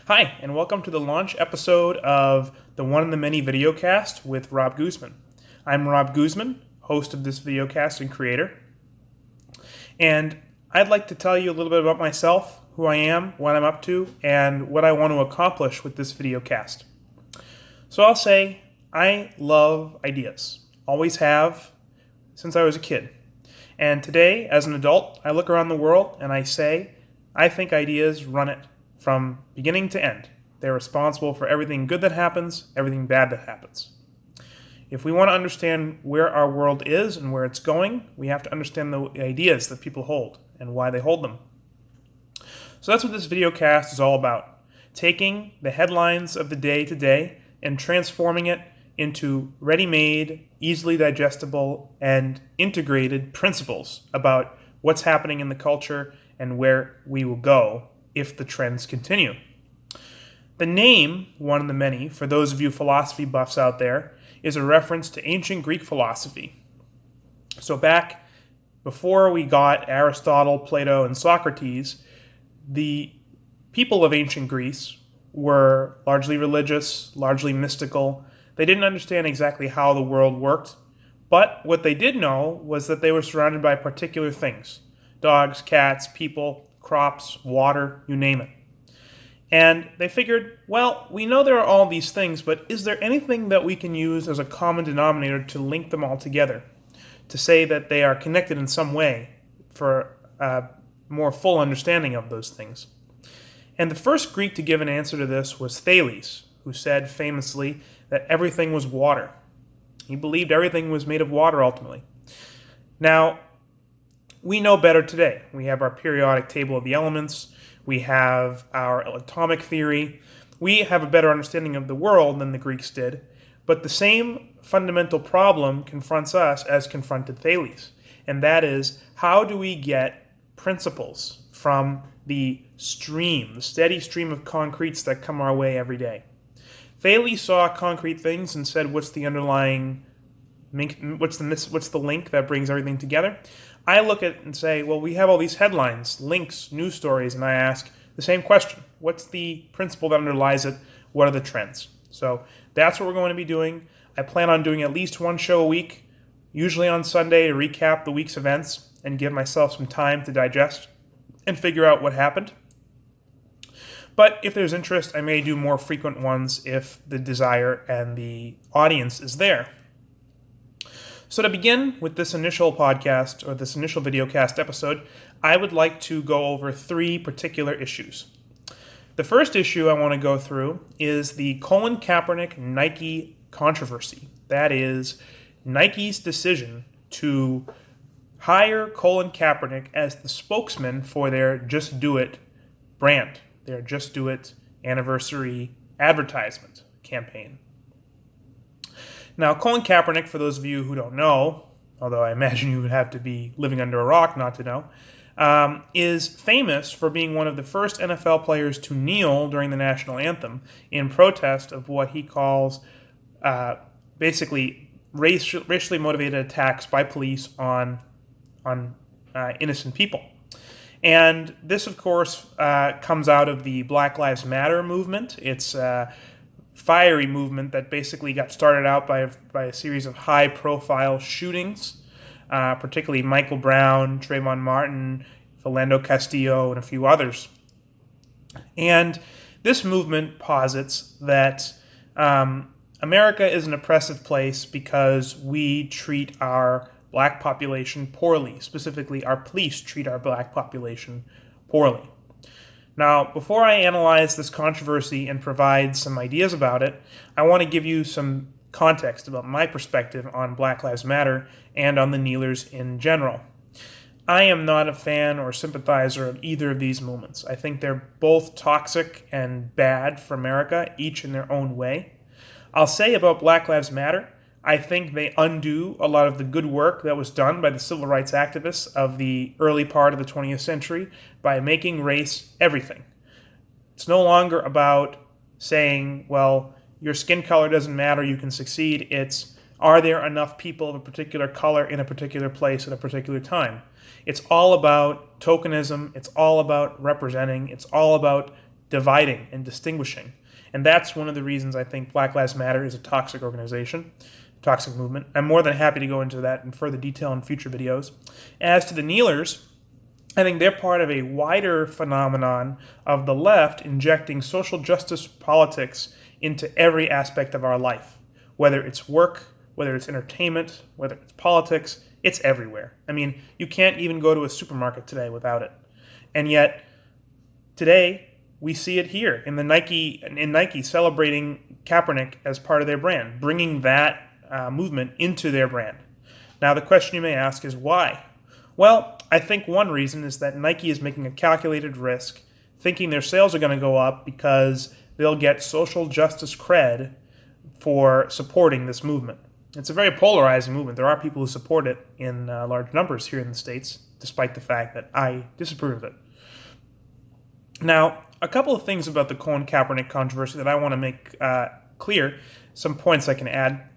Hi, and welcome to the launch episode of the One in the Many videocast with Rob Guzman. I'm Rob Guzman, host of this videocast and creator. And I'd like to tell you a little bit about myself, who I am, what I'm up to, and what I want to accomplish with this videocast. So I'll say I love ideas. Always have since I was a kid. And today, as an adult, I look around the world and I say, I think ideas run it from beginning to end. They're responsible for everything good that happens, everything bad that happens. If we want to understand where our world is and where it's going, we have to understand the ideas that people hold and why they hold them. So that's what this videocast is all about. Taking the headlines of the day today and transforming it into ready-made, easily digestible, and integrated principles about what's happening in the culture and where we will go if the trends continue. The name, One in the Many, for those of you philosophy buffs out there, is a reference to ancient Greek philosophy. So back before we got Aristotle, Plato, and Socrates, the people of ancient Greece were largely religious, largely mystical. They didn't understand exactly how the world worked, but what they did know was that they were surrounded by particular things: dogs, cats, people, crops, water, you name it. And they figured, well, we know there are all these things, but is there anything that we can use as a common denominator to link them all together, to say that they are connected in some way for a more full understanding of those things? And the first Greek to give an answer to this was Thales, who said famously that everything was water. He believed everything was made of water ultimately. Now, we know better today. We have our periodic table of the elements. We have our atomic theory. We have a better understanding of the world than the Greeks did. But the same fundamental problem confronts us as confronted Thales. And that is, how do we get principles from the stream, the steady stream of concretes that come our way every day? Thales saw concrete things and said, what's the underlying, what's the link that brings everything together? I look at it and say, well, we have all these headlines, links, news stories, and I ask the same question. What's the principle that underlies it? What are the trends? So that's what we're going to be doing. I plan on doing at least one show a week, usually on Sunday, to recap the week's events and give myself some time to digest and figure out what happened. But if there's interest, I may do more frequent ones if the desire and the audience is there. So to begin with this initial podcast, or this initial videocast episode, I would like to go over three particular issues. The first issue I want to go through is the Colin Kaepernick Nike controversy. That is, Nike's decision to hire Colin Kaepernick as the spokesman for their Just Do It brand, their Just Do It anniversary advertisement campaign. Now, Colin Kaepernick, for those of you who don't know, although I imagine you would have to be living under a rock not to know, is famous for being one of the first NFL players to kneel during the national anthem in protest of what he calls basically racially motivated attacks by police on innocent people. And this, of course, comes out of the Black Lives Matter movement. It's fiery movement that basically got started out by a series of high-profile shootings, particularly Michael Brown, Trayvon Martin, Philando Castillo, and a few others. And this movement posits that America is an oppressive place because we treat our black population poorly. Specifically, our police treat our black population poorly. Now, before I analyze this controversy and provide some ideas about it, I want to give you some context about my perspective on Black Lives Matter and on the kneelers in general. I am not a fan or sympathizer of either of these movements. I think they're both toxic and bad for America, each in their own way. I'll say about Black Lives Matter, I think they undo a lot of the good work that was done by the civil rights activists of the early part of the 20th century by making race everything. It's no longer about saying, well, your skin color doesn't matter, you can succeed. It's, are there enough people of a particular color in a particular place at a particular time? It's all about tokenism. It's all about representing. It's all about dividing and distinguishing. And that's one of the reasons I think Black Lives Matter is a toxic organization, toxic movement. I'm more than happy to go into that in further detail in future videos. As to the kneelers, I think they're part of a wider phenomenon of the left injecting social justice politics into every aspect of our life. Whether it's work, whether it's entertainment, whether it's politics, it's everywhere. I mean, you can't even go to a supermarket today without it. And yet, today, we see it here in Nike celebrating Kaepernick as part of their brand, bringing that movement into their brand. Now, the question you may ask is why? Well, I think one reason is that Nike is making a calculated risk, thinking their sales are going to go up because they'll get social justice cred for supporting this movement. It's a very polarizing movement. There are people who support it in large numbers here in the States, despite the fact that I disapprove of it. Now, a couple of things about the Colin Kaepernick controversy that I want to make clear, some points I can add.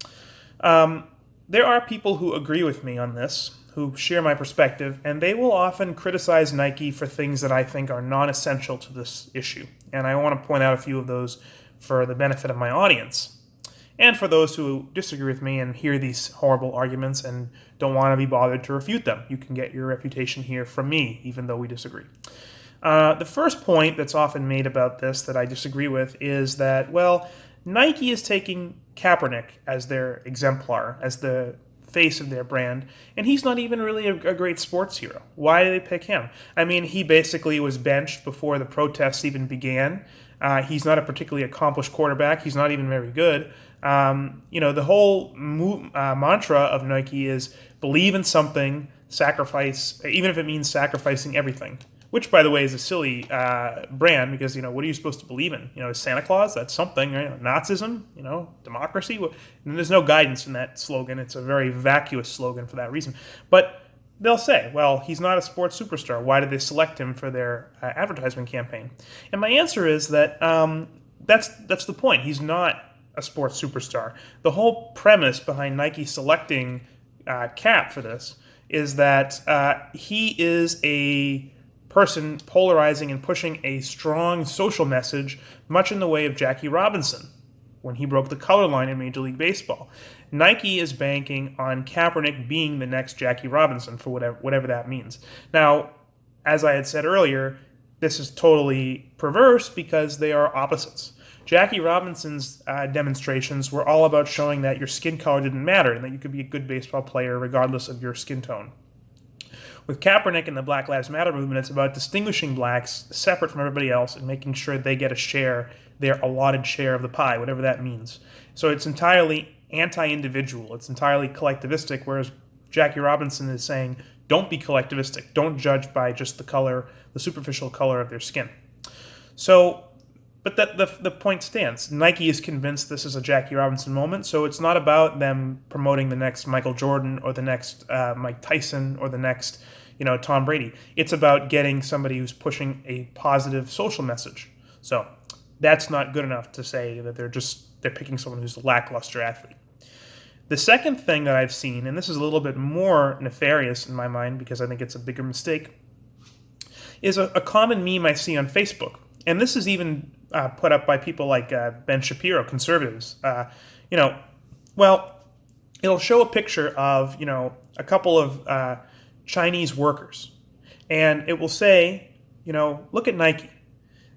There are people who agree with me on this, who share my perspective, and they will often criticize Nike for things that I think are non-essential to this issue. And I want to point out a few of those for the benefit of my audience. And for those who disagree with me and hear these horrible arguments and don't want to be bothered to refute them. You can get your refutation here from me, even though we disagree. The first point that's often made about this that I disagree with is that, well, Nike is taking Kaepernick as their exemplar, as the face of their brand, and he's not even really a great sports hero. Why did they pick him? I mean, he basically was benched before the protests even began. He's not a particularly accomplished quarterback. He's not even very good. The whole mantra of Nike is believe in something, sacrifice, even if it means sacrificing everything. Which, by the way, is a silly brand because, what are you supposed to believe in? Is Santa Claus? That's something, right? Nazism? Democracy? And there's no guidance in that slogan. It's a very vacuous slogan for that reason. But they'll say, well, he's not a sports superstar. Why did they select him for their advertisement campaign? And my answer is that that's the point. He's not a sports superstar. The whole premise behind Nike selecting Cap for this is that he is a person polarizing and pushing a strong social message, much in the way of Jackie Robinson when he broke the color line in Major League Baseball. Nike is banking on Kaepernick being the next Jackie Robinson for whatever that means. Now, as I had said earlier, this is totally perverse because they are opposites. Jackie Robinson's demonstrations were all about showing that your skin color didn't matter and that you could be a good baseball player regardless of your skin tone. With Kaepernick and the Black Lives Matter movement, it's about distinguishing blacks separate from everybody else and making sure they get a share, their allotted share of the pie, whatever that means. So it's entirely anti-individual. It's entirely collectivistic, whereas Jackie Robinson is saying, don't be collectivistic. Don't judge by just the color, the superficial color of their skin. So, but the point stands. Nike is convinced this is a Jackie Robinson moment, so it's not about them promoting the next Michael Jordan or the next Mike Tyson or the next, Tom Brady. It's about getting somebody who's pushing a positive social message. So that's not good enough to say that they're picking someone who's a lackluster athlete. The second thing that I've seen, and this is a little bit more nefarious in my mind because I think it's a bigger mistake, is a common meme I see on Facebook. And this is even put up by people like Ben Shapiro, conservatives. It'll show a picture of, a couple of Chinese workers. And it will say, look at Nike.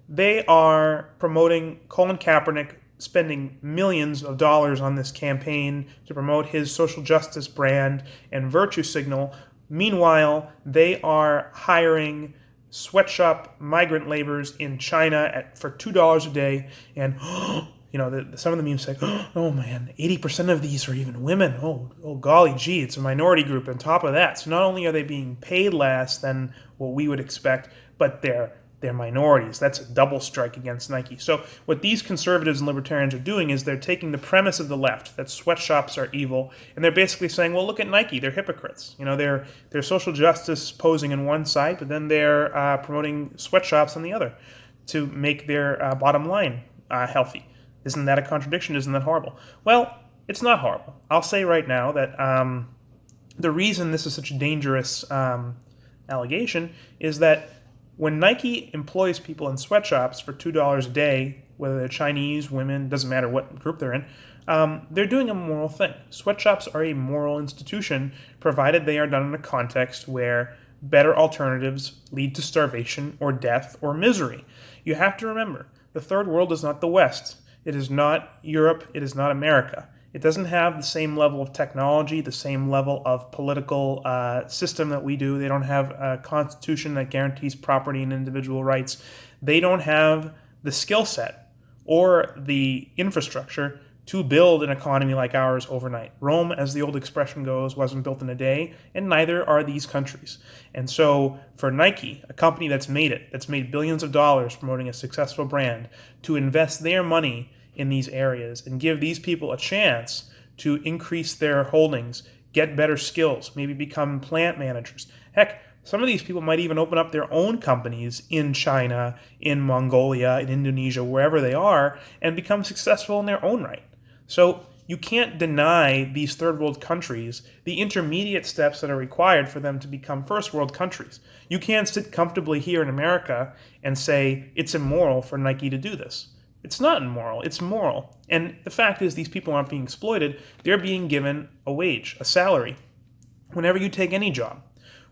They are promoting Colin Kaepernick, spending millions of dollars on this campaign to promote his social justice brand and virtue signal. Meanwhile, they are hiring sweatshop migrant laborers in China for $2 a day, and some of the memes say, "Oh man, 80% of these are even women. Oh golly gee, it's a minority group." On top of that, so not only are they being paid less than what we would expect, but they're minorities. That's a double strike against Nike. So what these conservatives and libertarians are doing is they're taking the premise of the left that sweatshops are evil, and they're basically saying, well, look at Nike. They're hypocrites. They're social justice posing on one side, but then they're promoting sweatshops on the other to make their bottom line healthy. Isn't that a contradiction? Isn't that horrible? Well, it's not horrible. I'll say right now that the reason this is such a dangerous allegation is that When Nike employs people in sweatshops for $2 a day, whether they're Chinese, women, doesn't matter what group they're in, they're doing a moral thing. Sweatshops are a moral institution, provided they are done in a context where better alternatives lead to starvation or death or misery. You have to remember, the third world is not the West. It is not Europe. It is not America. It doesn't have the same level of technology, the same level of political system that we do. They don't have a constitution that guarantees property and individual rights. They don't have the skill set or the infrastructure to build an economy like ours overnight. Rome, as the old expression goes, wasn't built in a day, and neither are these countries. And so for Nike, a company that's made billions of dollars promoting a successful brand, to invest their money in these areas and give these people a chance to increase their holdings, get better skills, maybe become plant managers. Heck, some of these people might even open up their own companies in China, in Mongolia, in Indonesia, wherever they are, and become successful in their own right. So you can't deny these third world countries the intermediate steps that are required for them to become first world countries. You can't sit comfortably here in America and say it's immoral for Nike to do this. It's not immoral, it's moral. And the fact is, these people aren't being exploited. They're being given a wage, a salary. Whenever you take any job,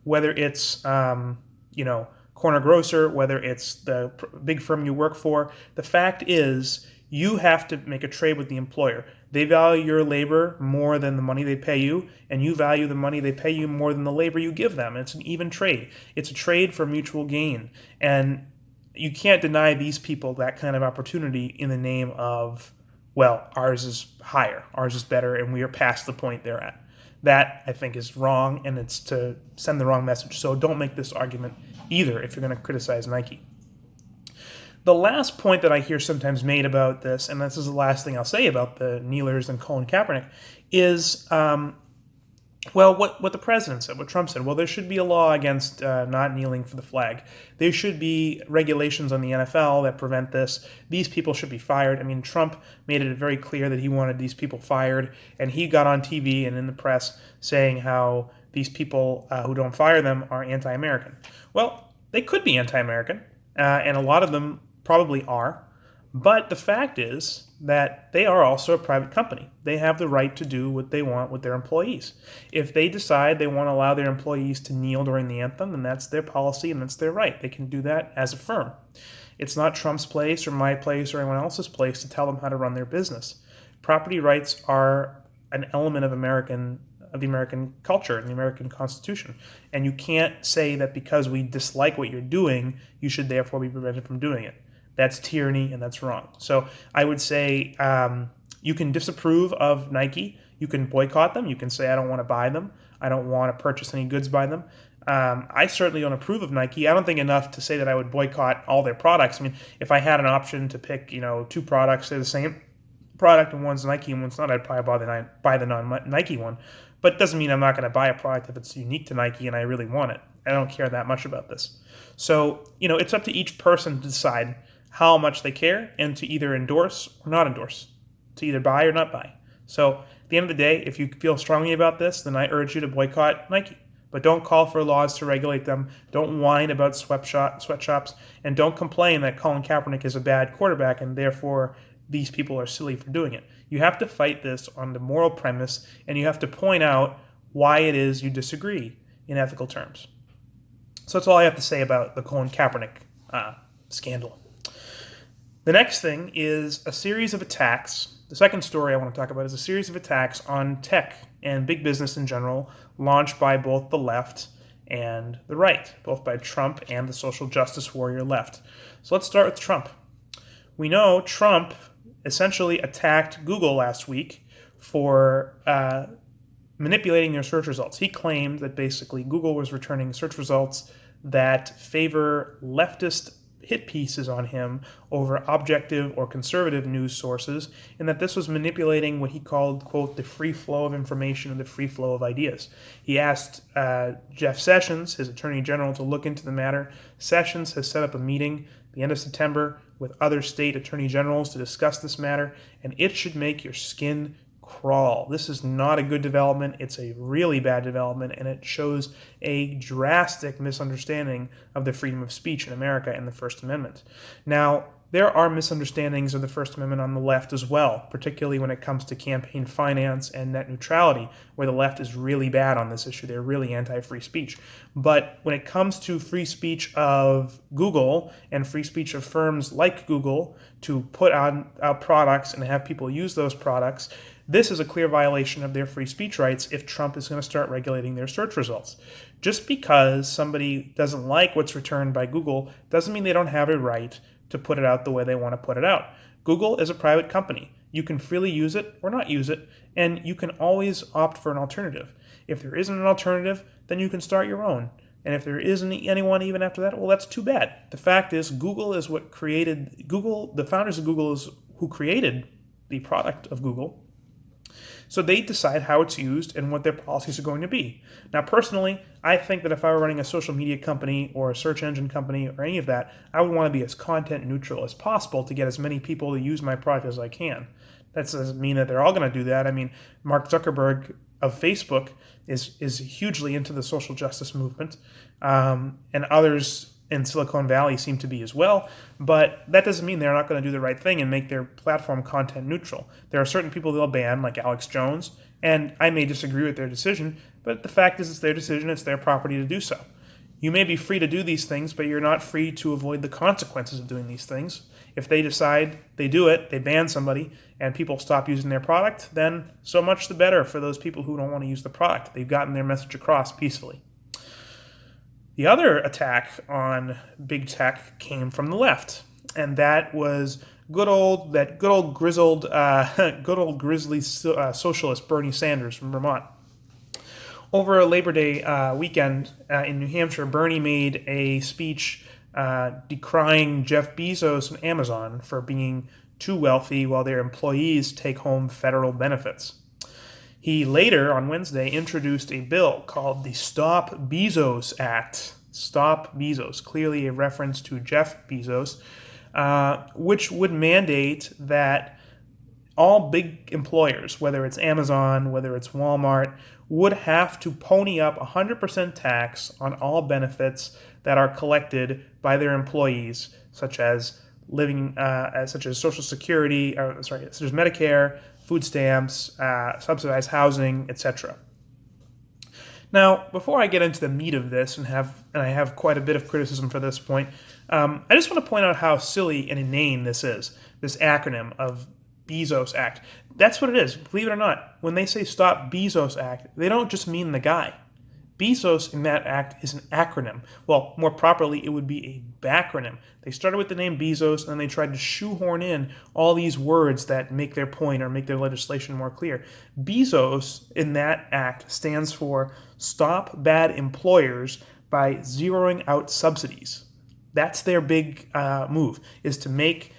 whether it's, corner grocer, whether it's the big firm you work for, the fact is you have to make a trade with the employer. They value your labor more than the money they pay you, and you value the money they pay you more than the labor you give them. It's an even trade. It's a trade for mutual gain. And you can't deny these people that kind of opportunity in the name of, well, ours is higher, ours is better, and we are past the point they're at. That, I think, is wrong, and it's to send the wrong message. So don't make this argument either if you're going to criticize Nike. The last point that I hear sometimes made about this, and this is the last thing I'll say about the kneelers and Colin Kaepernick, is what the president said, what Trump said. Well, there should be a law against not kneeling for the flag. There should be regulations on the NFL that prevent this. These people should be fired. I mean, Trump made it very clear that he wanted these people fired, and he got on TV and in the press saying how these people who don't fire them are anti-American. Well, they could be anti-American, and a lot of them probably are. But the fact is that they are also a private company. They have the right to do what they want with their employees. If they decide they want to allow their employees to kneel during the anthem, then that's their policy and that's their right. They can do that as a firm. It's not Trump's place or my place or anyone else's place to tell them how to run their business. Property rights are an element of the American culture and the American Constitution. And you can't say that because we dislike what you're doing, you should therefore be prevented from doing it. That's tyranny, and that's wrong. So I would say you can disapprove of Nike. You can boycott them. You can say, I don't want to buy them. I don't want to purchase any goods by them. I certainly don't approve of Nike. I don't think enough to say that I would boycott all their products. I mean, if I had an option to pick, two products, they're the same product, and one's Nike and one's not, I'd probably buy the non-Nike one. But it doesn't mean I'm not going to buy a product if it's unique to Nike and I really want it. I don't care that much about this. So, it's up to each person to decide how much they care and to either endorse or not endorse, to either buy or not buy. So at the end of the day, if you feel strongly about this, then I urge you to boycott Nike. But don't call for laws to regulate them. Don't whine about sweatshops. And don't complain that Colin Kaepernick is a bad quarterback and therefore these people are silly for doing it. You have to fight this on the moral premise, and you have to point out why it is you disagree in ethical terms. So that's all I have to say about the Colin Kaepernick scandal. The next thing is a series of attacks. The second story I want to talk about is a series of attacks on tech and big business in general, launched by both the left and the right, both by Trump and the social justice warrior left. So let's start with Trump. We know Trump essentially attacked Google last week for manipulating their search results. He claimed that basically Google was returning search results that favor leftist hit pieces on him over objective or conservative news sources, and that this was manipulating what he called, quote, the free flow of information and the free flow of ideas. He asked Jeff Sessions, his attorney general, to look into the matter. Sessions has set up a meeting at the end of September with other state attorney generals to discuss this matter, and it should make your skin crawl. This is not a good development. It's a really bad development, and it shows a drastic misunderstanding of the freedom of speech in America and the First Amendment. Now, there are misunderstandings of the First Amendment on the left as well, particularly when it comes to campaign finance and net neutrality, where the left is really bad on this issue. They're really anti-free speech. But when it comes to free speech of Google and free speech of firms like Google to put out products and have people use those products, this is a clear violation of their free speech rights if Trump is going to start regulating their search results. Just because somebody doesn't like what's returned by Google doesn't mean they don't have a right to put it out the way they want to put it out. Google is a private company. You can freely use it or not use it, and you can always opt for an alternative. If there isn't an alternative, then you can start your own. And if there isn't anyone even after that, well, that's too bad. The fact is, Google is what created Google. The founders of Google is who created the product of Google. So they decide how it's used and what their policies are going to be. Now, personally, I think that if I were running a social media company or a search engine company or any of that, I would want to be as content neutral as possible to get as many people to use my product as I can. That doesn't mean that they're all going to do that. I mean, Mark Zuckerberg of Facebook is hugely into the social justice movement, and others in Silicon Valley seem to be as well, but that doesn't mean they're not going to do the right thing and make their platform content neutral. There are certain people they'll ban, like Alex Jones, and I may disagree with their decision, but the fact is it's their decision, it's their property to do so. You may be free to do these things, but you're not free to avoid the consequences of doing these things. If they decide they do it, they ban somebody, and people stop using their product, then so much the better for those people who don't want to use the product. They've gotten their message across peacefully. The other attack on big tech came from the left, and that was good old grizzly socialist Bernie Sanders from Vermont. Over a Labor Day weekend in New Hampshire, Bernie made a speech decrying Jeff Bezos and Amazon for being too wealthy while their employees take home federal benefits. He later, on Wednesday, introduced a bill called the Stop Bezos Act. Stop Bezos, clearly a reference to Jeff Bezos, which would mandate that all big employers, whether it's Amazon, whether it's Walmart, would have to pony up 100% tax on all benefits that are collected by their employees, such as such as Social Security, such as Medicare, food stamps, subsidized housing, etc. Now, before I get into the meat of this, and I have quite a bit of criticism for this point, I just want to point out how silly and inane this is, this acronym of Bezos Act. That's what it is, believe it or not. When they say Stop Bezos Act, they don't just mean the guy. Bezos in that act is an acronym. Well, more properly, it would be a backronym. They started with the name Bezos, and then they tried to shoehorn in all these words that make their point or make their legislation more clear. Bezos in that act stands for Stop Bad Employers by Zeroing Out Subsidies. That's their big move, is to make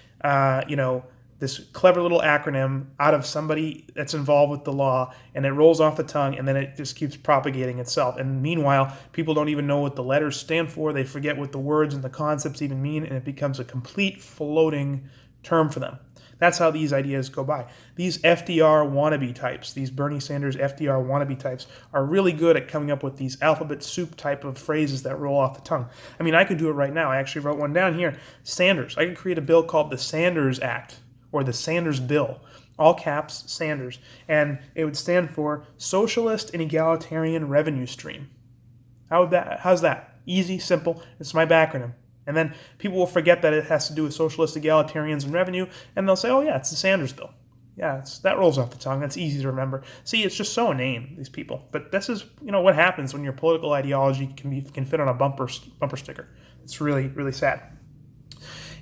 this clever little acronym out of somebody that's involved with the law, and it rolls off the tongue, and then it just keeps propagating itself. And meanwhile, people don't even know what the letters stand for. They forget what the words and the concepts even mean, and it becomes a complete floating term for them. That's how these ideas go by. These FDR wannabe types, these Bernie Sanders FDR wannabe types, are really good at coming up with these alphabet soup type of phrases that roll off the tongue. I mean, I could do it right now. I actually wrote one down here. Sanders. I could create a bill called the Sanders Act, or the Sanders Bill, all caps, Sanders, and it would stand for Socialist and Egalitarian Revenue Stream. How's that? Easy, simple, it's my backronym. And then people will forget that it has to do with socialist, egalitarians, and revenue, and they'll say, oh yeah, it's the Sanders Bill. Yeah, that rolls off the tongue, that's easy to remember. See, it's just so inane, these people. But this is, what happens when your political ideology can fit on a bumper sticker. It's really, really sad.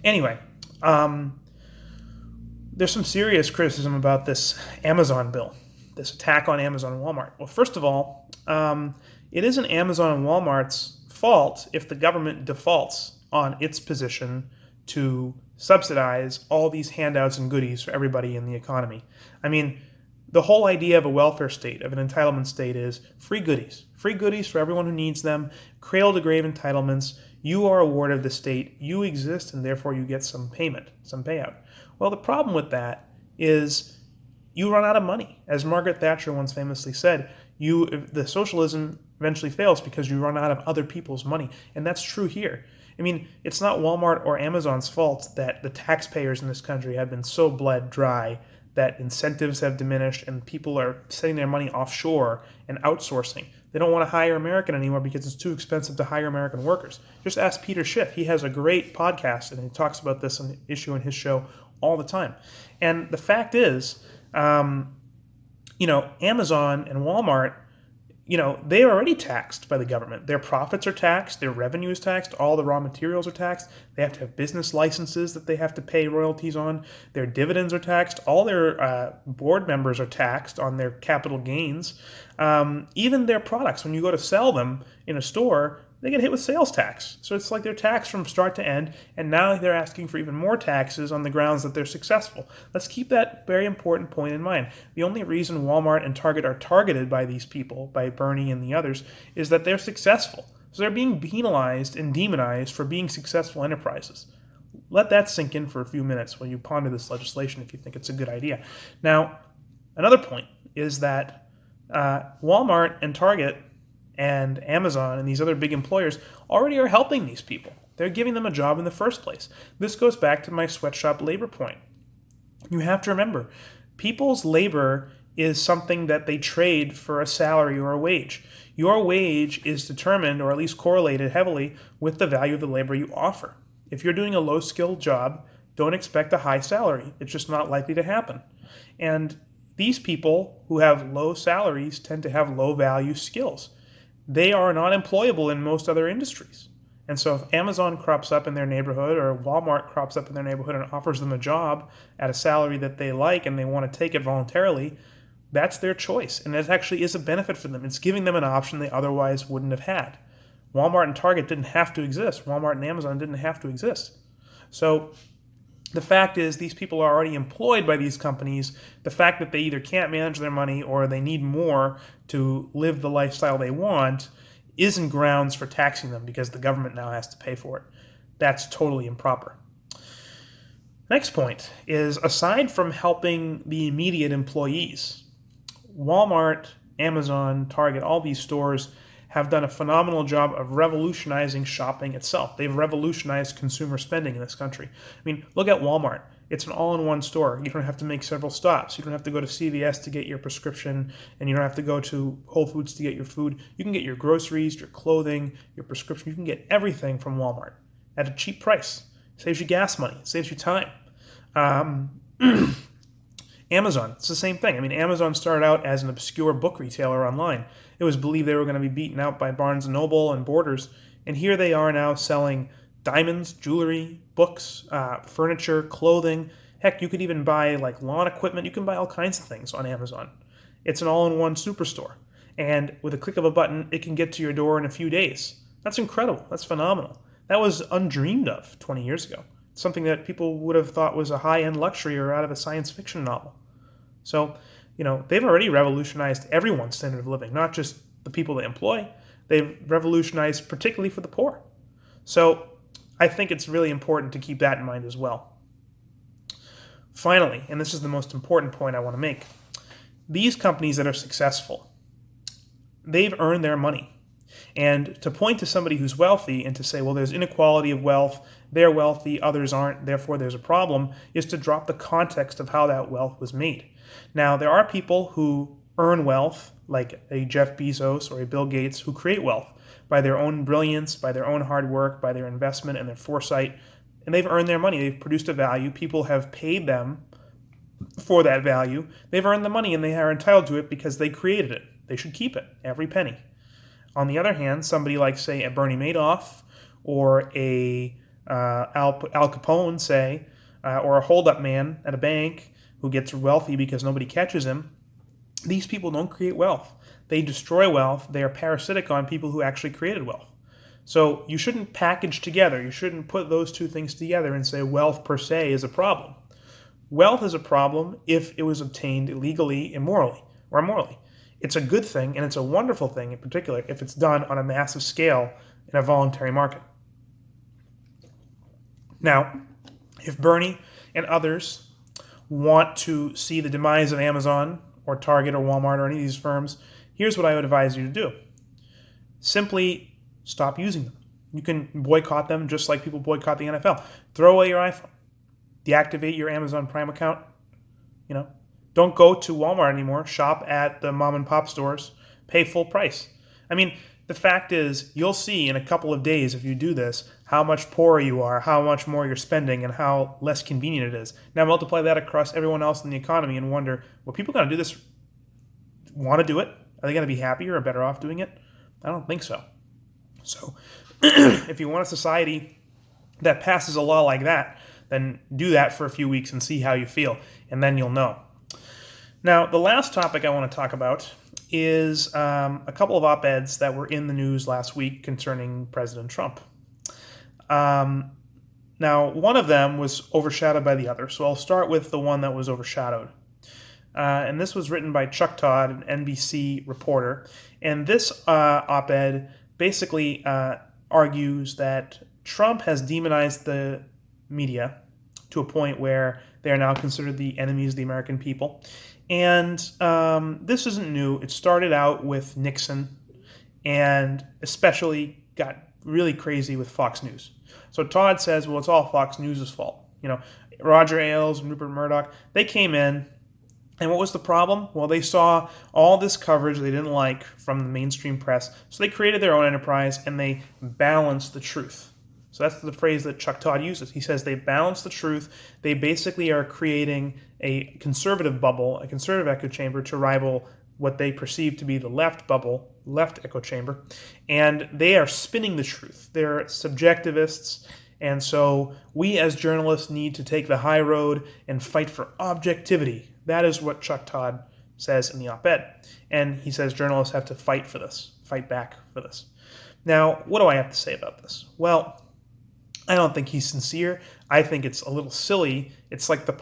Anyway, there's some serious criticism about this Amazon bill, this attack on Amazon and Walmart. Well, first of all, it isn't Amazon and Walmart's fault if the government defaults on its position to subsidize all these handouts and goodies for everybody in the economy. I mean, the whole idea of a welfare state, of an entitlement state, is free goodies for everyone who needs them, cradle-to-grave entitlements. You are a ward of the state, you exist, and therefore you get some payment, some payout. Well, the problem with that is you run out of money. As Margaret Thatcher once famously said, the socialism eventually fails because you run out of other people's money. And that's true here. I mean, it's not Walmart or Amazon's fault that the taxpayers in this country have been so bled dry that incentives have diminished and people are sending their money offshore and outsourcing. They don't want to hire American anymore because it's too expensive to hire American workers. Just ask Peter Schiff. He has a great podcast and he talks about this on the issue in his show all the time. And the fact is, Amazon and Walmart, they are already taxed by the government. Their profits are taxed, their revenue is taxed, all the raw materials are taxed. They have to have business licenses that they have to pay royalties on. Their dividends are taxed. All their board members are taxed on their capital gains. Even their products, when you go to sell them in a store, they get hit with sales tax. So it's like they're taxed from start to end, and now they're asking for even more taxes on the grounds that they're successful. Let's keep that very important point in mind. The only reason Walmart and Target are targeted by these people, by Bernie and the others, is that they're successful. So they're being penalized and demonized for being successful enterprises. Let that sink in for a few minutes while you ponder this legislation if you think it's a good idea. Now, another point is that Walmart and Target and Amazon and these other big employers already are helping these people. They're giving them a job in the first place. This goes back to my sweatshop labor point. You have to remember, people's labor is something that they trade for a salary or a wage. Your wage is determined, or at least correlated heavily, with the value of the labor you offer. If you're doing a low-skilled job, don't expect a high salary. It's just not likely to happen. And these people who have low salaries tend to have low-value skills. They are not employable in most other industries. And so if Amazon crops up in their neighborhood or Walmart crops up in their neighborhood and offers them a job at a salary that they like and they want to take it voluntarily, that's their choice. And it actually is a benefit for them. It's giving them an option they otherwise wouldn't have had. Walmart and Target didn't have to exist. Walmart and Amazon didn't have to exist. So the fact is these people are already employed by these companies. The fact that they either can't manage their money or they need more to live the lifestyle they want isn't grounds for taxing them because the government now has to pay for it. That's totally improper. Next point is, aside from helping the immediate employees, Walmart, Amazon, Target, all these stores have done a phenomenal job of revolutionizing shopping itself. They've revolutionized consumer spending in this country. I mean, look at Walmart. It's an all-in-one store. You don't have to make several stops. You don't have to go to CVS to get your prescription, and you don't have to go to Whole Foods to get your food. You can get your groceries, your clothing, your prescription. You can get everything from Walmart at a cheap price. It saves you gas money. It saves you time. Amazon, it's the same thing. I mean, Amazon started out as an obscure book retailer online. It was believed they were going to be beaten out by Barnes & Noble and Borders, and here they are now selling diamonds, jewelry, books, furniture, clothing. Heck, you could even buy like lawn equipment. You can buy all kinds of things on Amazon. It's an all-in-one superstore, and with a click of a button, it can get to your door in a few days. That's incredible. That's phenomenal. That was undreamed of 20 years ago. Something that people would have thought was a high-end luxury or out of a science fiction novel. So, they've already revolutionized everyone's standard of living, not just the people they employ. They've revolutionized particularly for the poor. So I think it's really important to keep that in mind as well. Finally, and this is the most important point I want to make, these companies that are successful, they've earned their money. And to point to somebody who's wealthy and to say, well, there's inequality of wealth, they're wealthy, others aren't, therefore there's a problem, is to drop the context of how that wealth was made. Now, there are people who earn wealth, like a Jeff Bezos or a Bill Gates, who create wealth by their own brilliance, by their own hard work, by their investment and their foresight, and they've earned their money. They've produced a value. People have paid them for that value. They've earned the money, and they are entitled to it because they created it. They should keep it, every penny. On the other hand, somebody like, say, a Bernie Madoff or a Al Capone, say, or a hold-up man at a bank who gets wealthy because nobody catches him, these people don't create wealth. They destroy wealth. They are parasitic on people who actually created wealth. So you shouldn't package together. You shouldn't put those two things together and say wealth per se is a problem. Wealth is a problem if it was obtained illegally, immorally, or immorally. It's a good thing, and it's a wonderful thing in particular if it's done on a massive scale in a voluntary market. Now, if Bernie and others want to see the demise of Amazon or Target or Walmart or any of these firms, here's what I would advise you to do. Simply stop using them. You can boycott them just like people boycott the NFL. Throw away your iPhone. Deactivate your Amazon Prime account. Don't go to Walmart anymore. Shop at the mom and pop stores. Pay full price. I mean, the fact is, you'll see in a couple of days if you do this how much poorer you are, how much more you're spending, and how less convenient it is. Now multiply that across everyone else in the economy and wonder, well, people going to do this, want to do it? Are they going to be happier or better off doing it? I don't think so. So if you want a society that passes a law like that, then do that for a few weeks and see how you feel, and then you'll know. Now, the last topic I want to talk about is a couple of op-eds that were in the news last week concerning President Trump. Now, one of them was overshadowed by the other, so I'll start with the one that was overshadowed. And this was written by Chuck Todd, an NBC reporter. And this op-ed basically argues that Trump has demonized the media to a point where they are now considered the enemies of the American people. And this isn't new. It started out with Nixon and especially got really crazy with Fox News. So Todd says, well, it's all Fox News' fault. Roger Ailes and Rupert Murdoch, they came in, and what was the problem? Well, they saw all this coverage they didn't like from the mainstream press, so they created their own enterprise, and they balanced the truth. So that's the phrase that Chuck Todd uses. He says they balance the truth. They basically are creating a conservative bubble, a conservative echo chamber to rival what they perceive to be the left bubble, left echo chamber. And they are spinning the truth. They're subjectivists. And so we as journalists need to take the high road and fight for objectivity. That is what Chuck Todd says in the op-ed. And he says journalists have to fight for this, fight back for this. Now, what do I have to say about this? Well, I don't think he's sincere. I think it's a little silly. It's like the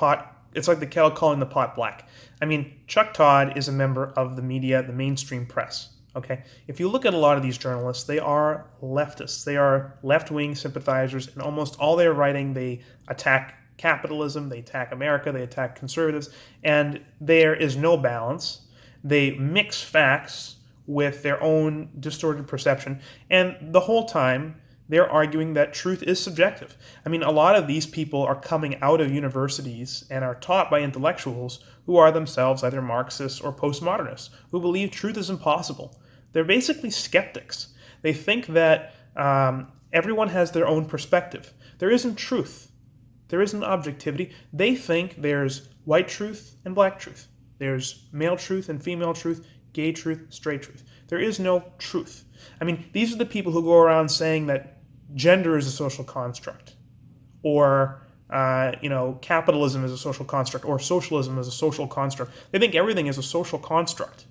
kettle calling the pot black. I mean, Chuck Todd is a member of the media, the mainstream press. Okay? If you look at a lot of these journalists, they are leftists. They are left-wing sympathizers. And almost all they're writing, they attack capitalism, they attack America, they attack conservatives. And there is no balance. They mix facts with their own distorted perception. And the whole time, they're arguing that truth is subjective. I mean, a lot of these people are coming out of universities and are taught by intellectuals who are themselves either Marxists or postmodernists, who believe truth is impossible. They're basically skeptics. They think that everyone has their own perspective. There isn't truth. There isn't objectivity. They think there's white truth and black truth. There's male truth and female truth, gay truth, straight truth. There is no truth. I mean, these are the people who go around saying that gender is a social construct, or capitalism is a social construct, or socialism is a social construct. They think everything is a social construct.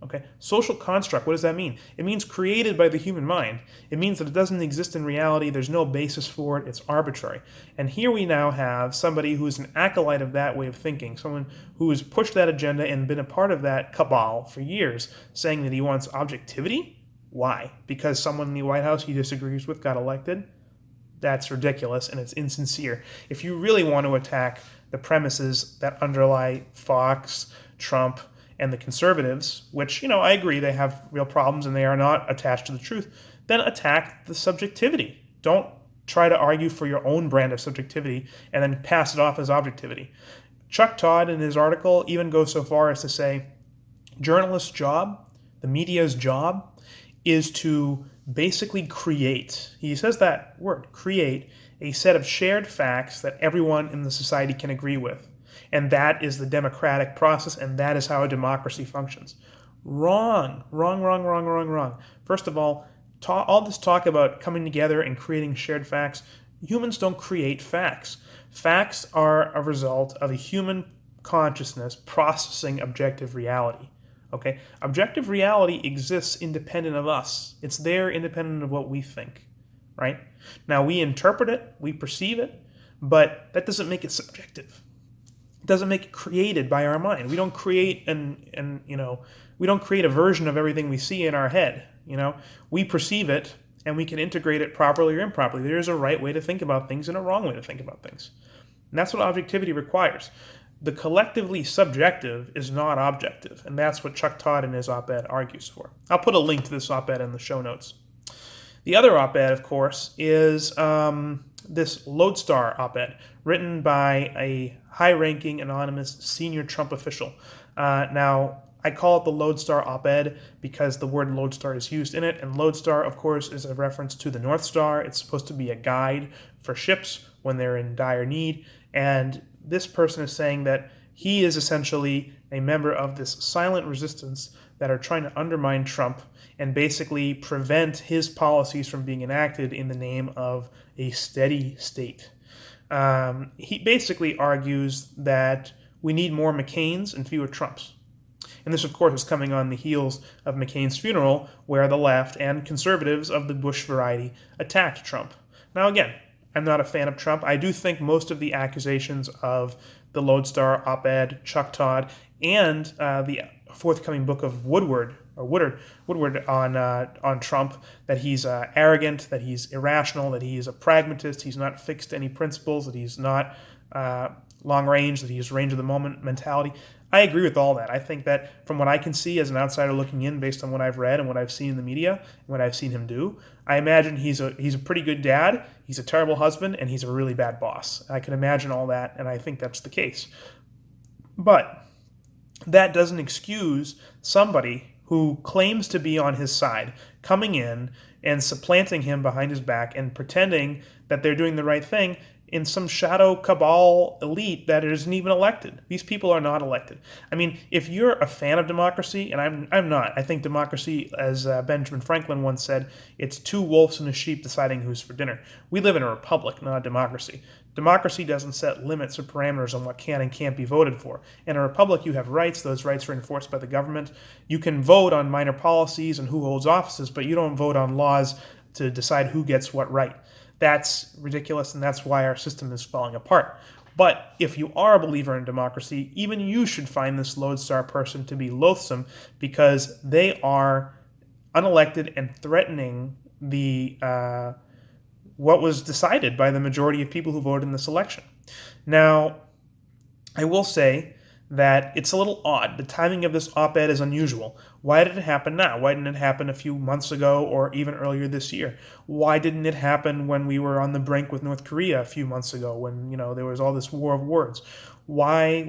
Okay, social construct. What does that mean? It means created by the human mind. It means that it doesn't exist in reality. There's no basis for it. It's arbitrary. And here we now have somebody who is an acolyte of that way of thinking, someone who has pushed that agenda and been a part of that cabal for years, saying that he wants objectivity. Why? Because someone in the White House he disagrees with got elected? That's ridiculous, and it's insincere. If you really want to attack the premises that underlie Fox, Trump, and the conservatives, which, I agree they have real problems and they are not attached to the truth, then attack the subjectivity. Don't try to argue for your own brand of subjectivity and then pass it off as objectivity. Chuck Todd, in his article, even goes so far as to say, journalists' job, the media's job, is to basically create, he says that word, create a set of shared facts that everyone in the society can agree with. And that is the democratic process, and that is how a democracy functions. Wrong. First of all this talk about coming together and creating shared facts, humans don't create facts. Facts are a result of a human consciousness processing objective reality. Okay? Objective reality exists independent of us. It's there independent of what we think, right? Now, we interpret it, we perceive it, but that doesn't make it subjective. It doesn't make it created by our mind. We don't create we don't create a version of everything we see in our head, We perceive it and we can integrate it properly or improperly. There is a right way to think about things and a wrong way to think about things. And that's what objectivity requires. the collectively subjective is not objective, and that's what Chuck Todd in his op-ed argues for. I'll put a link to this op-ed in the show notes. The other op-ed, of course, is this Lodestar op-ed, written by a high-ranking anonymous senior Trump official. Now, I call it the Lodestar op-ed because the word Lodestar is used in it, and Lodestar, of course, is a reference to the North Star. It's supposed to be a guide for ships when they're in dire need, and this person is saying that he is essentially a member of this silent resistance that are trying to undermine Trump and basically prevent his policies from being enacted in the name of a steady state. He basically argues that we need more McCains and fewer Trumps. And this, of course, is coming on the heels of McCain's funeral, where the left and conservatives of the Bush variety attacked Trump. Now, again, I'm not a fan of Trump. I do think most of the accusations of the Lodestar op-ed, Chuck Todd, and the forthcoming book of Woodward on Trump, that he's arrogant, that he's irrational, that he is a pragmatist, he's not fixed to any principles, that he's not long range, that he's range of the moment mentality. I agree with all that. I think that from what I can see as an outsider looking in, based on what I've read and what I've seen in the media and what I've seen him do, I imagine he's a pretty good dad, he's a terrible husband, and he's a really bad boss. I can imagine all that, and I think that's the case. But that doesn't excuse somebody who claims to be on his side coming in and supplanting him behind his back and pretending that they're doing the right thing in some shadow cabal elite that isn't even elected. These people are not elected. I mean, if you're a fan of democracy, and I'm not, I think democracy, as Benjamin Franklin once said, it's two wolves and a sheep deciding who's for dinner. We live in a republic, not a democracy. Democracy doesn't set limits or parameters on what can and can't be voted for. In a republic, you have rights. Those rights are enforced by the government. You can vote on minor policies and who holds offices, but you don't vote on laws to decide who gets what right. That's ridiculous, and that's why our system is falling apart. But if you are a believer in democracy, even you should find this Lodestar person to be loathsome, because they are unelected and threatening the what was decided by the majority of people who voted in this election. Now, I will say that it's a little odd. The timing of this op-ed is unusual. Why did it happen now? Why didn't it happen a few months ago or even earlier this year? Why didn't it happen when we were on the brink with North Korea a few months ago, when there was all this war of words? Why?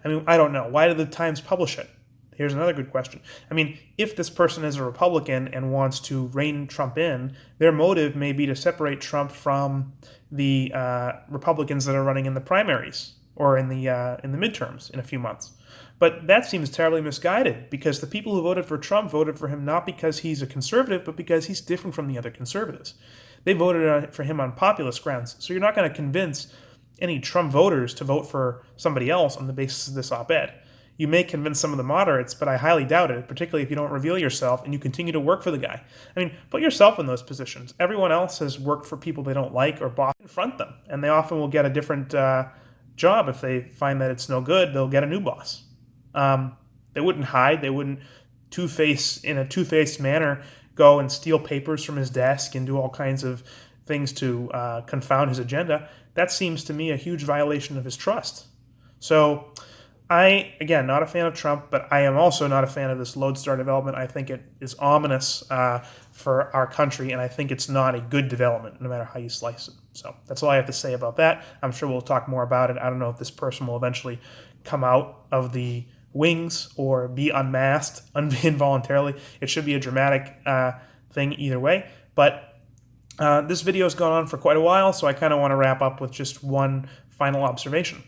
I mean, I don't know. Why did the Times publish it? Here's another good question. I mean, if this person is a Republican and wants to rein Trump in, their motive may be to separate Trump from the Republicans that are running in the primaries or in the midterms in a few months. But that seems terribly misguided, because the people who voted for Trump voted for him not because he's a conservative, but because he's different from the other conservatives. They voted for him on populist grounds. So you're not going to convince any Trump voters to vote for somebody else on the basis of this op-ed. You may convince some of the moderates, but I highly doubt it, particularly if you don't reveal yourself and you continue to work for the guy. I mean, put yourself in those positions. Everyone else has worked for people they don't like or boss. Confront them, and they often will get a different job. If they find that it's no good, they'll get a new boss. They wouldn't hide. They wouldn't in a two-faced manner go and steal papers from his desk and do all kinds of things to confound his agenda. That seems to me a huge violation of his trust. So I, again, not a fan of Trump, but I am also not a fan of this Lodestar development. I think it is ominous for our country, and I think it's not a good development, no matter how you slice it. So that's all I have to say about that. I'm sure we'll talk more about it. I don't know if this person will eventually come out of the wings or be unmasked involuntarily. It should be a dramatic thing either way. But this video has gone on for quite a while, so I kind of want to wrap up with just one final observation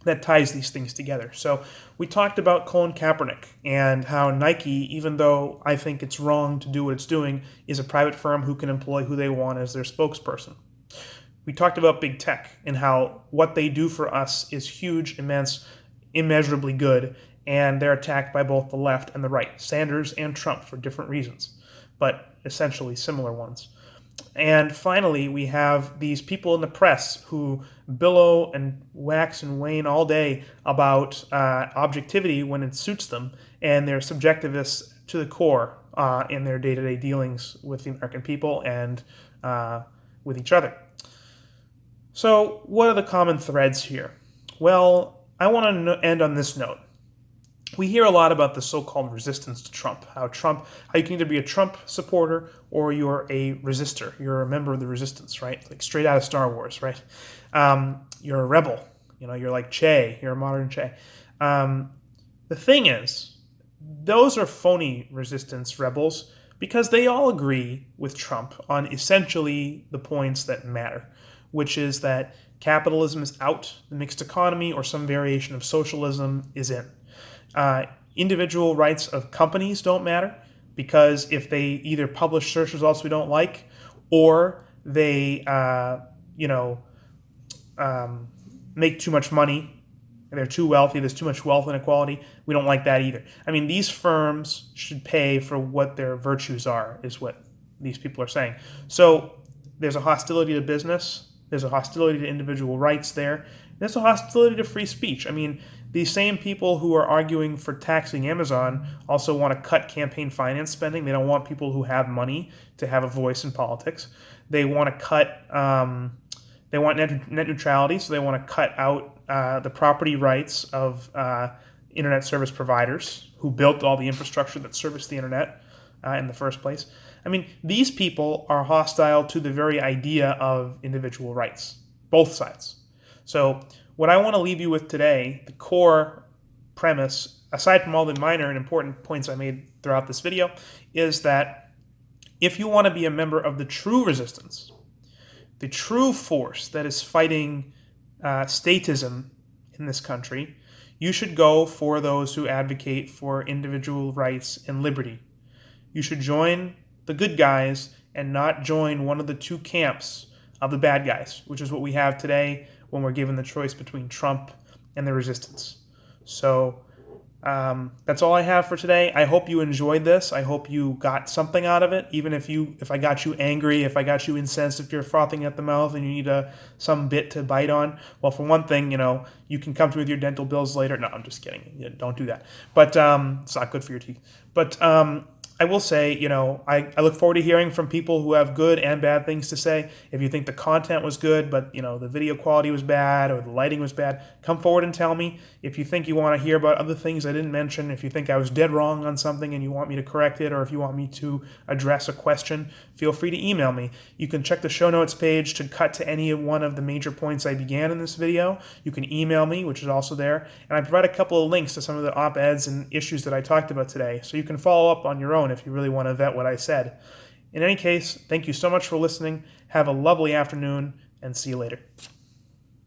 that ties these things together. So we talked about Colin Kaepernick and how Nike, even though I think it's wrong to do what it's doing, is a private firm who can employ who they want as their spokesperson. We talked about big tech and how what they do for us is huge, immense, immeasurably good, and they're attacked by both the left and the right, Sanders and Trump, for different reasons, but essentially similar ones. And finally, we have these people in the press who billow and wax and wane all day about objectivity when it suits them, and they're subjectivists to the core in their day-to-day dealings with the American people and with each other. So what are the common threads here? Well, I want to end on this note. We hear a lot about the so-called resistance to Trump, how you can either be a Trump supporter or you're a resistor. You're a member of the resistance, right? Like straight out of Star Wars, right? You're a rebel. You're like Che. You're a modern Che. The thing is, those are phony resistance rebels because they all agree with Trump on essentially the points that matter, which is that capitalism is out, the mixed economy or some variation of socialism is in. Individual rights of companies don't matter because if they either publish search results we don't like or they, make too much money, they're too wealthy, there's too much wealth inequality, we don't like that either. I mean, these firms should pay for what their virtues are, is what these people are saying. So there's a hostility to business, there's a hostility to individual rights there, there's a hostility to free speech. I mean, these same people who are arguing for taxing Amazon also want to cut campaign finance spending. They don't want people who have money to have a voice in politics. They want to cut, they want net neutrality, so they want to cut out the property rights of internet service providers who built all the infrastructure that serviced the internet in the first place. I mean, these people are hostile to the very idea of individual rights, both sides. So what I want to leave you with today, the core premise, aside from all the minor and important points I made throughout this video, is that if you want to be a member of the true resistance, the true force that is fighting statism in this country, you should go for those who advocate for individual rights and liberty. You should join the good guys and not join one of the two camps of the bad guys, which is what we have today when we're given the choice between Trump and the resistance. So that's all I have for today. I hope you enjoyed this. I hope you got something out of it, even if I got you angry, if I got you incensed, if you're frothing at the mouth and you need some bit to bite on. Well, for one thing, you can come to me with your dental bills later. No, I'm just kidding. Yeah, don't do that. But it's not good for your teeth. But I will say, I look forward to hearing from people who have good and bad things to say. If you think the content was good, but the video quality was bad or the lighting was bad, come forward and tell me. If you think you want to hear about other things I didn't mention, if you think I was dead wrong on something and you want me to correct it, or if you want me to address a question, feel free to email me. You can check the show notes page to cut to any one of the major points I began in this video. You can email me, which is also there. And I provide a couple of links to some of the op-eds and issues that I talked about today, so you can follow up on your own if you really want to vet what I said. In any case, thank you so much for listening. Have a lovely afternoon, and see you later.